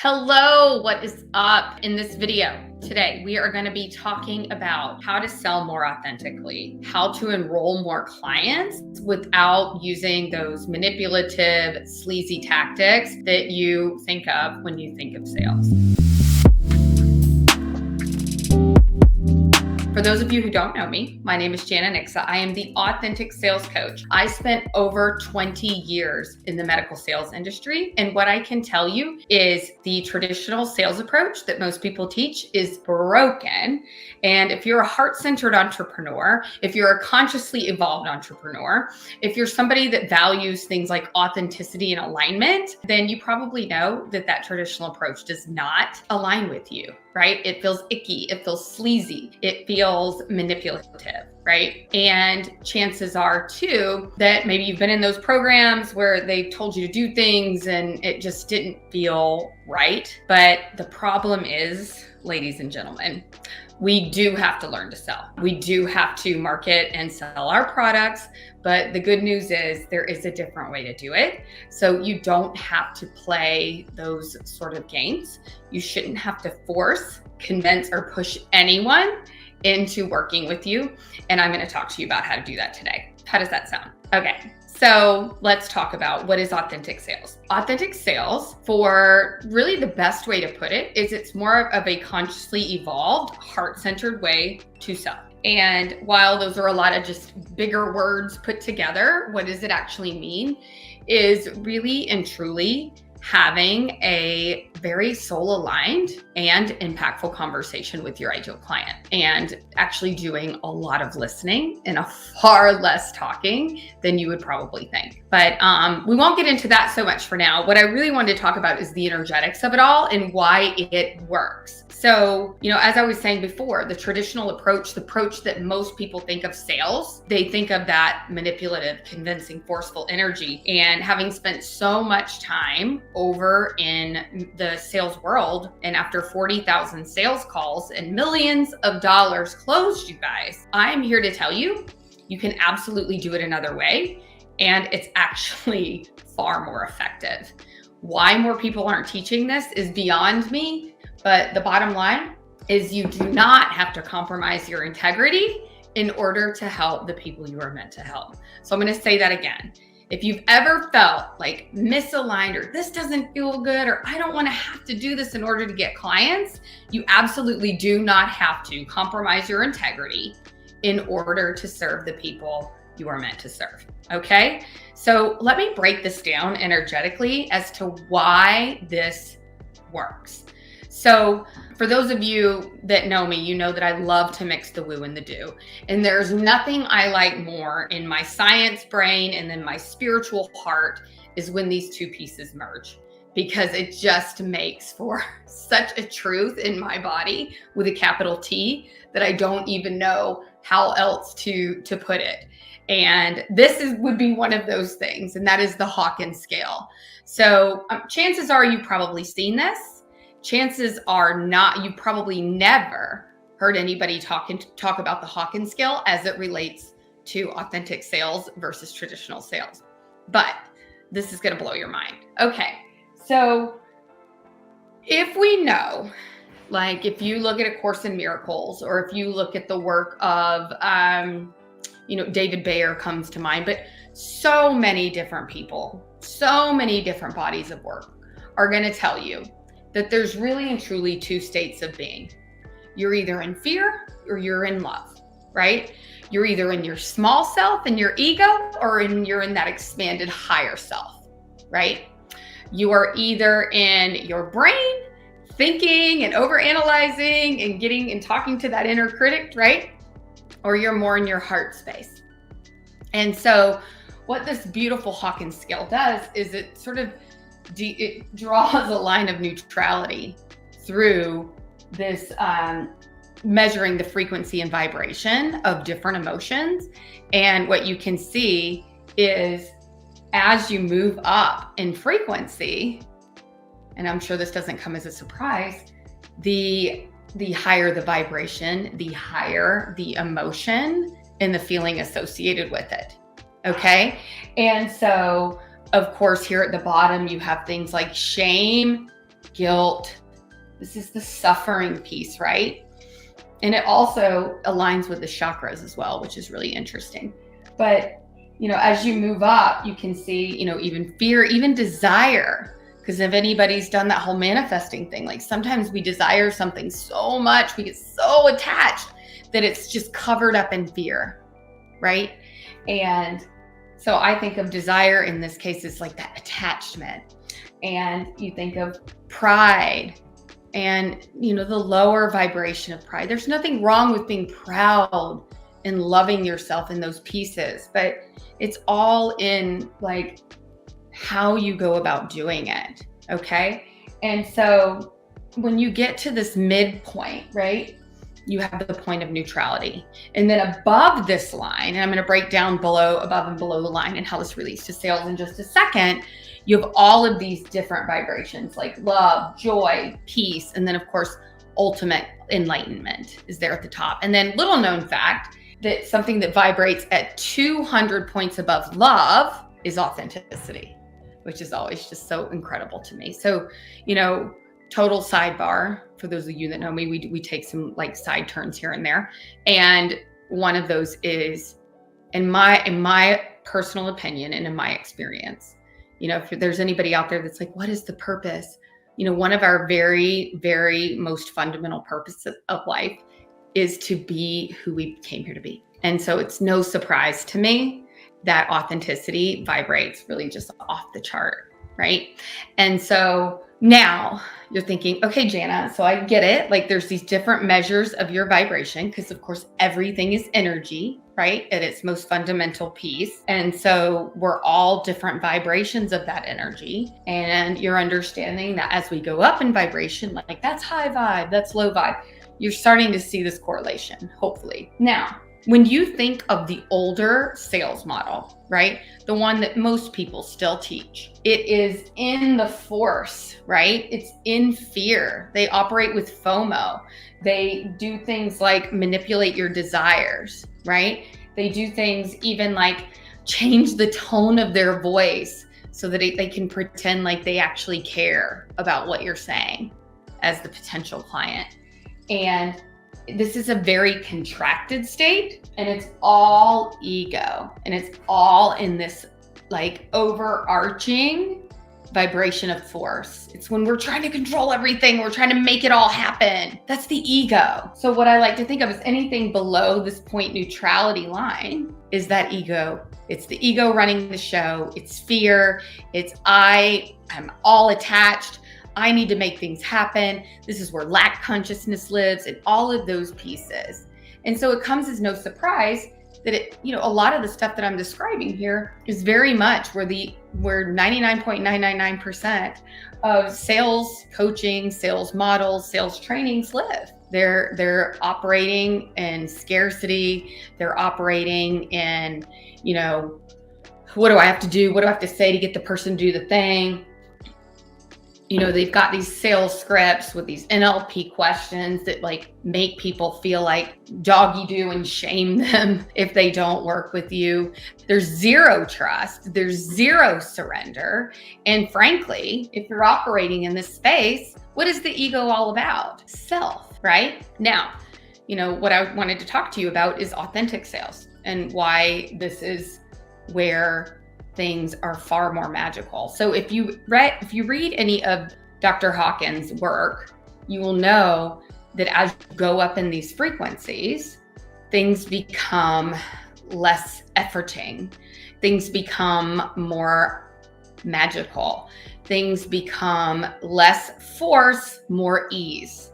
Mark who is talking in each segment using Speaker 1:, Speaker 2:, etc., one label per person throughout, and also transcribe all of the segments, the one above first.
Speaker 1: Hello, what is up? In this video today, we are going to be talking about how to sell more authentically, how to enroll more clients without using those manipulative, sleazy tactics that you think of when you think of sales. For those of you who don't know me, my name is Jana Niksa. I am the authentic sales coach. I spent over 20 years in the medical sales industry. And what I can tell you is the traditional sales approach that most people teach is broken. And if you're a heart-centered entrepreneur, if you're a consciously evolved entrepreneur, if you're somebody that values things like authenticity and alignment, then you probably know that that traditional approach does not align with you, right? It feels icky, it feels sleazy, it feels manipulative, right? And chances are too that maybe you've been in those programs where they've told you to do things and it just didn't feel right. But the problem is, ladies and gentlemen, we do have to learn to sell. We do have to market and sell our products, but the good news is there is a different way to do it. So you don't have to play those sort of games. You shouldn't have to force, convince, or push anyone into working with you. And I'm going to talk to you about how to do that today. How does that sound? Okay. So let's talk about what is authentic sales. Authentic sales, for really the best way to put it, is it's more of a consciously evolved, heart-centered way to sell. And while those are a lot of just bigger words put together, what does it actually mean is really and truly having a very soul-aligned and impactful conversation with your ideal client and actually doing a lot of listening and a far less talking than you would probably think. But we won't get into that so much for now. What I really wanted to talk about is the energetics of it all and why it works. So, as I was saying before, the traditional approach, the approach that most people think of sales, they think of that manipulative, convincing, forceful energy. And having spent so much time over in the sales world, and after 40,000 sales calls and millions of dollars closed, you guys, I'm here to tell you, you can absolutely do it another way. And it's actually far more effective. Why more people aren't teaching this is beyond me. But the bottom line is you do not have to compromise your integrity in order to help the people you are meant to help. So I'm going to say that again. If you've ever felt like misaligned or this doesn't feel good or I don't want to have to do this in order to get clients, you absolutely do not have to compromise your integrity in order to serve the people you are meant to serve. Okay? So let me break this down energetically as to why this works. So for those of you that know me, you know that I love to mix the woo and the do. And there's nothing I like more in my science brain and then my spiritual heart is when these two pieces merge, because it just makes for such a truth in my body with a capital T that I don't even know how else to put it. And this would be one of those things, and that is the Hawkins scale. So chances are you've probably seen this. Chances are not, you've probably never heard anybody talk about the Hawkins scale as it relates to authentic sales versus traditional sales. But this is going to blow your mind. Okay, so if we know, like if you look at A Course in Miracles, or if you look at the work of, David Bayer comes to mind, but so many different people, so many different bodies of work are going to tell you that there's really and truly two states of being. You're either in fear or you're in love, right? You're either in your small self and your ego, or you're in that expanded higher self, right? You are either in your brain thinking and overanalyzing and getting and talking to that inner critic, right? Or you're more in your heart space. And so what this beautiful Hawkins scale does is it sort of it draws a line of neutrality through this measuring the frequency and vibration of different emotions. And what you can see is as you move up in frequency, and I'm sure this doesn't come as a surprise, the higher the vibration, the higher the emotion and the feeling associated with it. Okay. And so, of course, here at the bottom, you have things like shame, guilt. This is the suffering piece, right? And it also aligns with the chakras as well, which is really interesting. But, as you move up, you can see, even fear, even desire. Because if anybody's done that whole manifesting thing, like sometimes we desire something so much, we get so attached that it's just covered up in fear, right? And so I think of desire in this case as like that attachment. And you think of pride and, the lower vibration of pride. There's nothing wrong with being proud and loving yourself in those pieces, but it's all in like how you go about doing it. Okay. And so when you get to this midpoint, right, you have the point of neutrality. And then above this line, and I'm going to break down above and below the line and how this relates to sales in just a second, you have all of these different vibrations like love, joy, peace, and then of course, ultimate enlightenment is there at the top. And then little known fact that something that vibrates at 200 points above love is authenticity, which is always just so incredible to me. So, total sidebar for those of you that know me, we take some like side turns here and there. And one of those is in my personal opinion and in my experience, if there's anybody out there that's like, what is the purpose? One of our very, very most fundamental purposes of life is to be who we came here to be. And so it's no surprise to me that authenticity vibrates really just off the chart, right? And so now you're thinking, okay, Jana, so I get it. Like there's these different measures of your vibration because of course everything is energy, right? At its most fundamental piece. And so we're all different vibrations of that energy. And you're understanding that as we go up in vibration, like that's high vibe, that's low vibe, you're starting to see this correlation, hopefully. Now, when you think of the older sales model, right? The one that most people still teach, it is in the force, right? It's in fear. They operate with FOMO. They do things like manipulate your desires, right? They do things even like change the tone of their voice so that they can pretend like they actually care about what you're saying as the potential client. And this is a very contracted state, and it's all ego, and it's all in this like overarching vibration of force. It's when we're trying to control everything, we're trying to make it all happen. That's the ego. So what I like to think of is anything below this point neutrality line is that ego. It's the ego running the show. It's fear. It's I'm all attached. I need to make things happen. This is where lack consciousness lives and all of those pieces. And so it comes as no surprise that a lot of the stuff that I'm describing here is very much where 99.999% of sales coaching, sales models, sales trainings live. They're operating in scarcity. They're operating in, what do I have to do? What do I have to say to get the person to do the thing? They've got these sales scripts with these NLP questions that like make people feel like doggy do and shame them if they don't work with you. There's zero trust. There's zero surrender. And frankly, if you're operating in this space, what is the ego all about? Self, right? Now, what I wanted to talk to you about is authentic sales and why this is where things are far more magical. So if you read any of Dr. Hawkins' work, you will know that as you go up in these frequencies, things become less efforting. Things become more magical. Things become less force, more ease.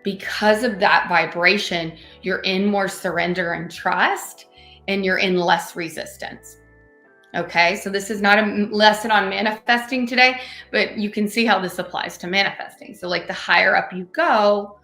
Speaker 1: Because of that vibration, you're in more surrender and trust, and you're in less resistance. Okay, so this is not a lesson on manifesting today, but you can see how this applies to manifesting. So like the higher up you go,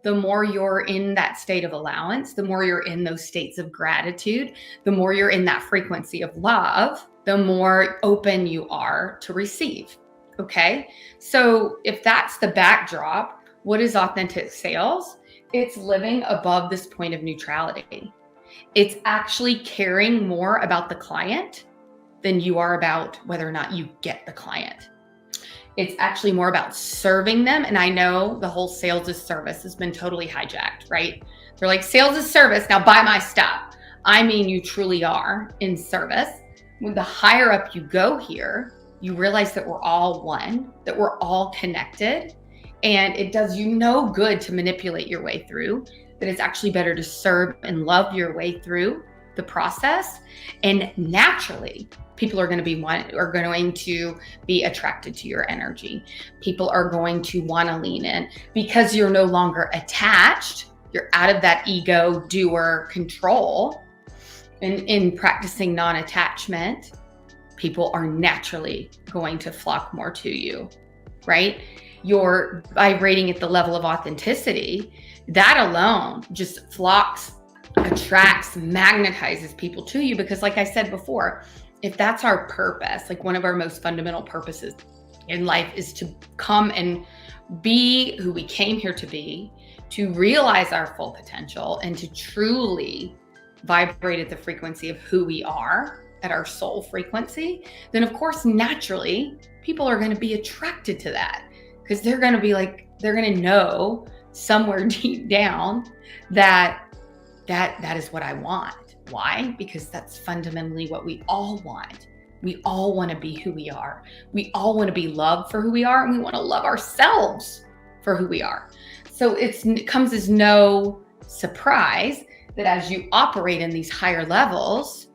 Speaker 1: the more you're in that state of allowance, the more you're in those states of gratitude, the more you're in that frequency of love, the more open you are to receive. Okay, so if that's the backdrop, what is authentic sales? It's living above this point of neutrality. It's actually caring more about the client than you are about whether or not you get the client. It's actually more about serving them. And I know the whole sales is service has been totally hijacked, right? They're like, sales is service, now buy my stuff. I mean, you truly are in service. When the higher up you go here, you realize that we're all one, that we're all connected, and it does you no good to manipulate your way through, that it's actually better to serve and love your way through the process. And naturally, people are going to be attracted to your energy. People are going to want to lean in because you're no longer attached. You're out of that ego, doer, control. And in practicing non-attachment, people are naturally going to flock more to you, right? You're vibrating at the level of authenticity. That alone just attracts, magnetizes people to you, because like I said before, if that's our purpose, like one of our most fundamental purposes in life is to come and be who we came here to be, to realize our full potential, and to truly vibrate at the frequency of who we are, at our soul frequency, then of course, naturally, people are going to be attracted to that, because they're going to know somewhere deep down that is what I want. Why? Because that's fundamentally what we all want. We all want to be who we are. We all want to be loved for who we are, and we want to love ourselves for who we are. So it comes as no surprise that as you operate in these higher levels,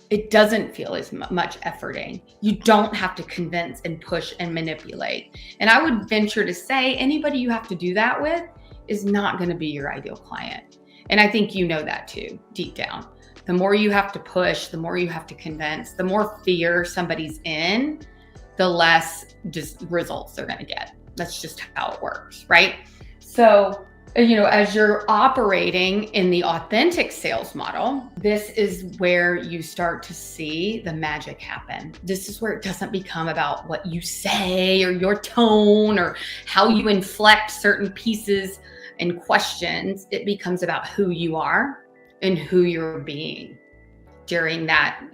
Speaker 1: it doesn't feel as much efforting. You don't have to convince and push and manipulate. And I would venture to say anybody you have to do that with is not going to be your ideal client. And I think you know that too, deep down. The more you have to push, the more you have to convince, the more fear somebody's in, the less just results they're going to get. That's just how it works, right? So, as you're operating in the authentic sales model, this is where you start to see the magic happen. This is where it doesn't become about what you say or your tone or how you inflect certain pieces and questions. It becomes about who you are and who you're being during that,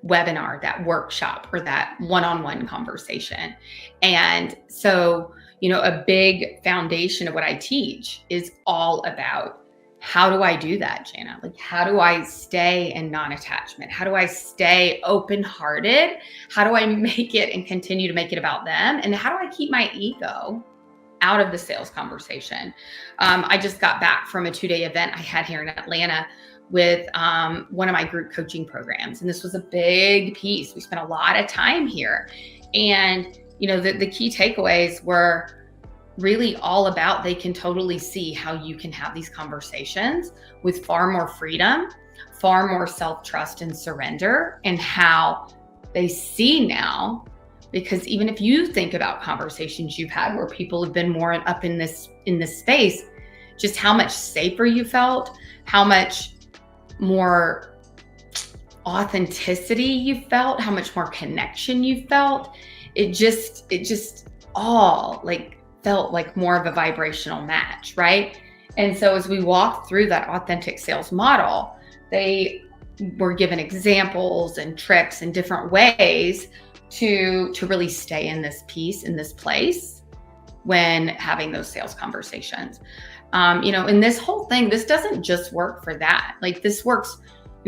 Speaker 1: webinar, that workshop, or that one-on-one conversation. And so, a big foundation of what I teach is all about, how do I do that, Jana? Like, how do I stay in non-attachment? How do I stay open-hearted? How do I make it and continue to make it about them? And how do I keep my ego out of the sales conversation? I just got back from a 2-day event I had here in Atlanta with one of my group coaching programs. And this was a big piece. We spent a lot of time here. And the key takeaways were really all about, they can totally see how you can have these conversations with far more freedom, far more self-trust and surrender, and how they see now, because even if you think about conversations you've had where people have been more up in this space, just how much safer you felt, how much more authenticity you felt, how much more connection you felt. It just all felt like more of a vibrational match, right? And so as we walked through that authentic sales model, they were given examples and tricks and different ways to really stay in this piece, in this place, when having those sales conversations. And this whole thing, this doesn't just work for that. Like, this works.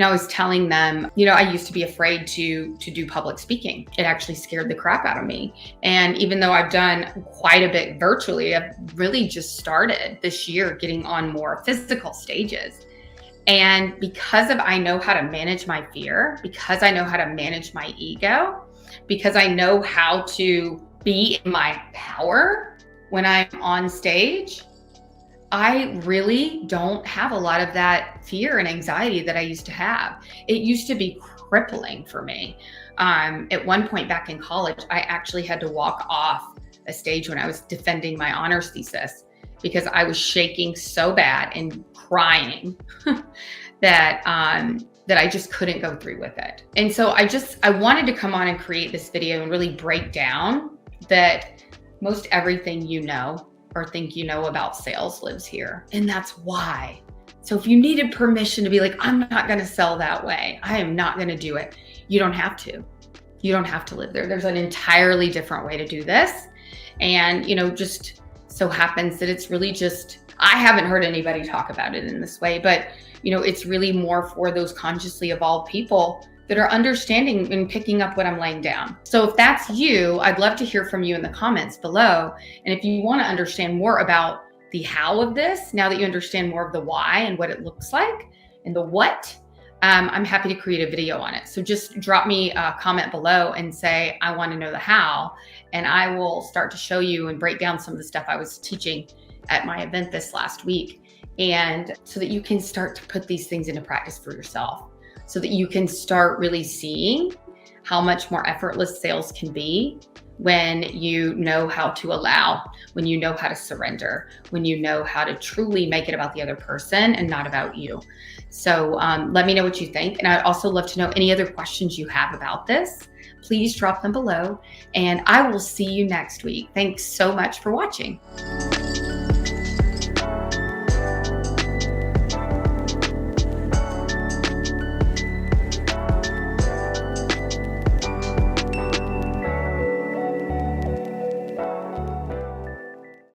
Speaker 1: I was telling them, I used to be afraid to do public speaking. It actually scared the crap out of me. And even though I've done quite a bit virtually, I've really just started this year getting on more physical stages. And because I know how to manage my fear, because I know how to manage my ego, because I know how to be in my power when I'm on stage, I really don't have a lot of that fear and anxiety that I used to have. It used to be crippling for me. At one point back in college, I actually had to walk off a stage when I was defending my honors thesis because I was shaking so bad and crying that I just couldn't go through with it. And so I wanted to come on and create this video and really break down that most everything or think about sales lives here. And that's why. So if you needed permission to be like, I'm not going to sell that way, I am not going to do it, you don't have to. You don't have to live there. There's an entirely different way to do this. And, just so happens that it's really just, I haven't heard anybody talk about it in this way, but, it's really more for those consciously evolved people that are understanding and picking up what I'm laying down. So if that's you, I'd love to hear from you in the comments below. And if you want to understand more about the how of this, now that you understand more of the why and what it looks like and the what, I'm happy to create a video on it. So just drop me a comment below and say, I want to know the how, and I will start to show you and break down some of the stuff I was teaching at my event this last week. And so that you can start to put these things into practice for yourself, so that you can start really seeing how much more effortless sales can be when you know how to allow, when you know how to surrender, when you know how to truly make it about the other person and not about you. So let me know what you think. And I'd also love to know any other questions you have about this. Please drop them below, and I will see you next week. Thanks so much for watching.